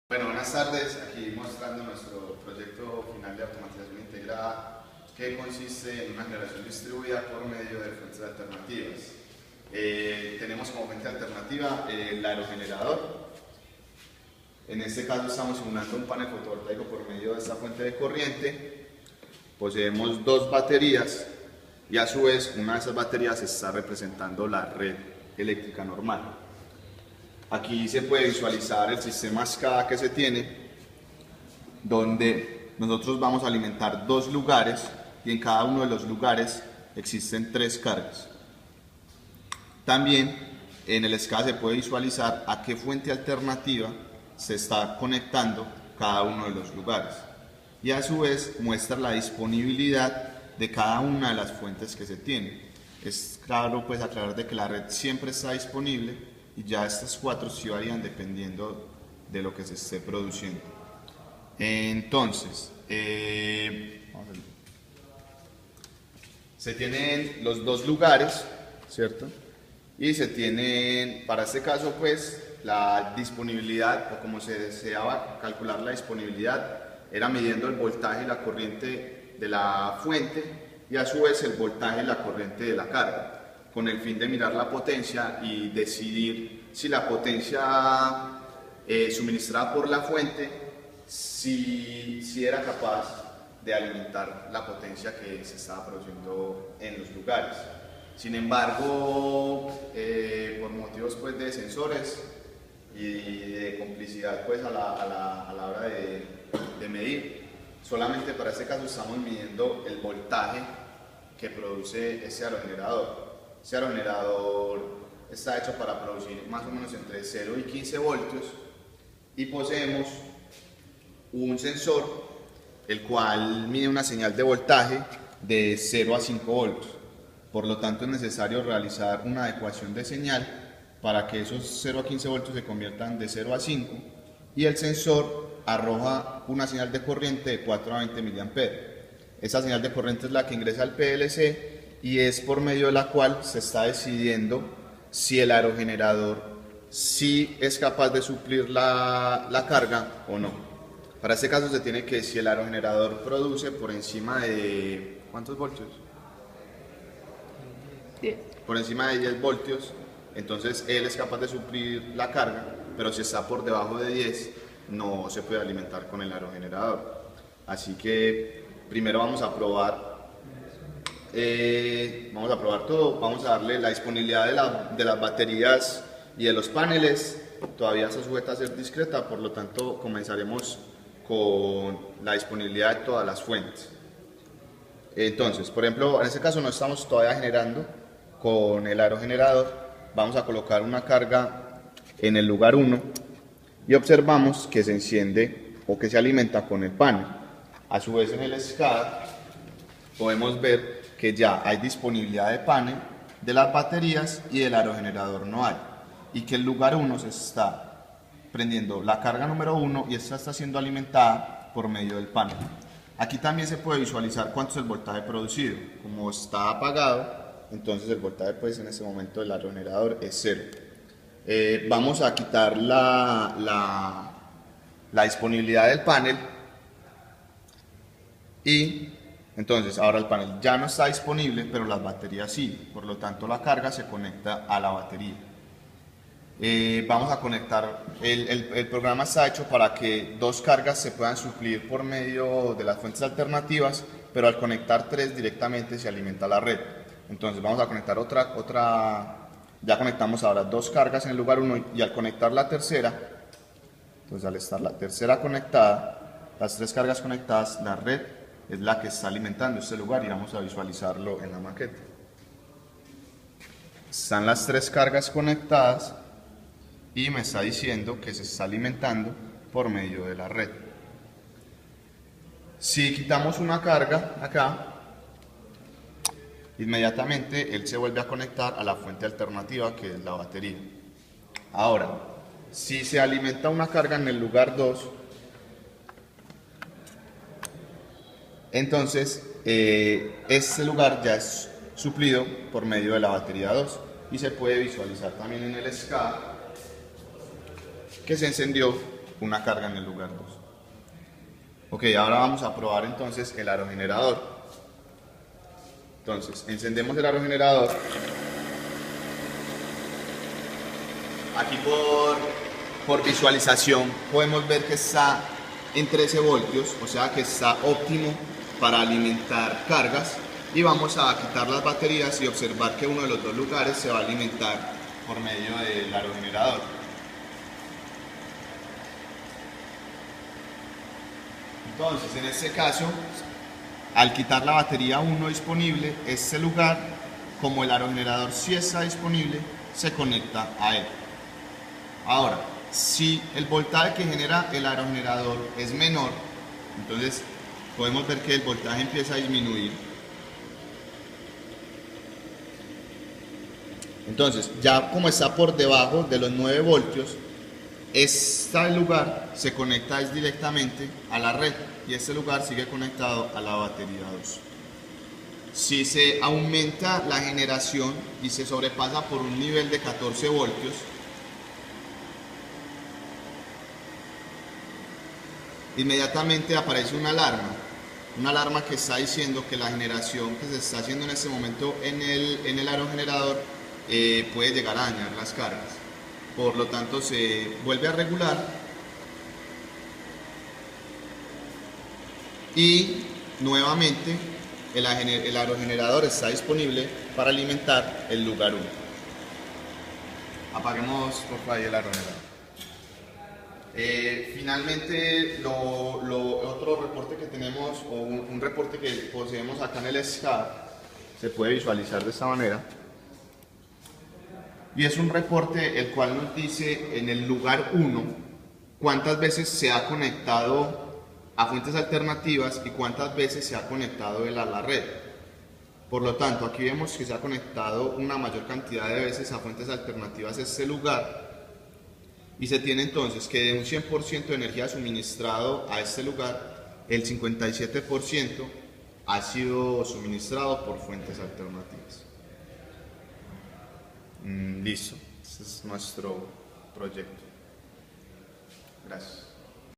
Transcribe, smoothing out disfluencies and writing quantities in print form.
Bueno, buenas tardes. Aquí mostrando nuestro proyecto final de automatización integrada que consiste en una generación distribuida por medio de fuentes alternativas. Tenemos como fuente alternativa el aerogenerador. En este caso estamos simulando un panel fotovoltaico por medio de esta fuente de corriente. Poseemos dos baterías y a su vez una de esas baterías está representando la red eléctrica normal. Aquí se puede visualizar el sistema SCADA que se tiene, donde nosotros vamos a alimentar dos lugares y en cada uno de los lugares existen tres cargas. También en el SCADA se puede visualizar a qué fuente alternativa se está conectando cada uno de los lugares y a su vez muestra la disponibilidad de cada una de las fuentes que se tiene. Es claro pues aclarar de que la red siempre está disponible y ya estas cuatro sí varían dependiendo de lo que se esté produciendo. Entonces, se tienen los dos lugares, ¿cierto? Y se tienen, para este caso, pues, la disponibilidad, o como se deseaba calcular la disponibilidad, era midiendo el voltaje y la corriente de la fuente y a su vez el voltaje y la corriente de la carga, con el fin de mirar la potencia y decidir si la potencia suministrada por la fuente si era capaz de alimentar la potencia que se estaba produciendo en los lugares. Sin embargo, por motivos pues, de sensores y de complicidad pues, a la hora de medir, solamente para este caso estamos midiendo el voltaje que produce ese aerogenerador. Ese aerogenerador está hecho para producir más o menos entre 0 y 15 voltios y poseemos un sensor el cual mide una señal de voltaje de 0 a 5 voltios. Por lo tanto es necesario realizar una adecuación de señal para que esos 0 a 15 voltios se conviertan de 0 a 5 y el sensor arroja una señal de corriente de 4 a 20 mA. Esa señal de corriente es la que ingresa al PLC y es por medio de la cual se está decidiendo si el aerogenerador sí es capaz de suplir la carga o no. Para este caso se tiene que si el aerogenerador produce por encima de ¿cuántos voltios? 10. Por encima de 10 voltios, entonces él es capaz de suplir la carga, pero si está por debajo de 10 no se puede alimentar con el aerogenerador. Así que primero vamos a probar todo, vamos a darle la disponibilidad de las baterías y de los paneles, todavía está sujeta a ser discreta, por lo tanto comenzaremos con la disponibilidad de todas las fuentes. Entonces, por ejemplo, en este caso no estamos todavía generando con el aerogenerador, vamos a colocar una carga en el lugar 1 y observamos que se enciende o que se alimenta con el panel. A su vez en el SCADA podemos ver que ya hay disponibilidad de panel, de las baterías y del aerogenerador no hay, y que el lugar 1 se está prendiendo la carga número 1 y esta está siendo alimentada por medio del panel. Aquí también se puede visualizar cuánto es el voltaje producido. Como está apagado, entonces el voltaje pues en este momento del aerogenerador es 0. Vamos a quitar la disponibilidad del panel y entonces ahora el panel ya no está disponible, pero las baterías sí, por lo tanto la carga se conecta a la batería. Vamos a conectar, el programa está hecho para que dos cargas se puedan suplir por medio de las fuentes alternativas, pero al conectar tres directamente se alimenta la red. Entonces vamos a conectar ya conectamos ahora dos cargas en el lugar 1 y al conectar la tercera, entonces al estar la tercera conectada, las tres cargas conectadas, la red es la que está alimentando este lugar y vamos a visualizarlo en la maqueta. Están las tres cargas conectadas y me está diciendo que se está alimentando por medio de la red. Si quitamos una carga acá, inmediatamente él se vuelve a conectar a la fuente alternativa que es la batería. Ahora, si se alimenta una carga en el lugar 2, entonces este lugar ya es suplido por medio de la batería 2 y se puede visualizar también en el SCADA que se encendió una carga en el lugar 2. Ok, ahora vamos a probar entonces el aerogenerador. Entonces, encendemos el aerogenerador. Aquí por visualización podemos ver que está en 13 voltios, o sea que está óptimo para alimentar cargas. Y vamos a quitar las baterías y observar que uno de los dos lugares se va a alimentar por medio del aerogenerador. Entonces, en este caso, al quitar la batería 1 disponible, este lugar, como el aerogenerador sí está disponible, se conecta a él. Ahora, si el voltaje que genera el aerogenerador es menor, entonces podemos ver que el voltaje empieza a disminuir. Entonces, ya como está por debajo de los 9 voltios, este lugar se conecta directamente a la red y este lugar sigue conectado a la batería 2. Si se aumenta la generación y se sobrepasa por un nivel de 14 voltios, inmediatamente aparece una alarma que está diciendo que la generación que se está haciendo en este momento en el aerogenerador puede llegar a dañar las cargas. Por lo tanto, se vuelve a regular y nuevamente el aerogenerador está disponible para alimentar el lugar 1. Apaguemos por favor el aerogenerador. Finalmente, otro reporte que tenemos, o un reporte que poseemos acá en el SCADA, se puede visualizar de esta manera. Y es un reporte el cual nos dice en el lugar 1 cuántas veces se ha conectado a fuentes alternativas y cuántas veces se ha conectado él a la red. Por lo tanto, aquí vemos que se ha conectado una mayor cantidad de veces a fuentes alternativas a este lugar y se tiene entonces que de un 100% de energía suministrado a este lugar, el 57% ha sido suministrado por fuentes alternativas. Listo, este es nuestro proyecto. Gracias.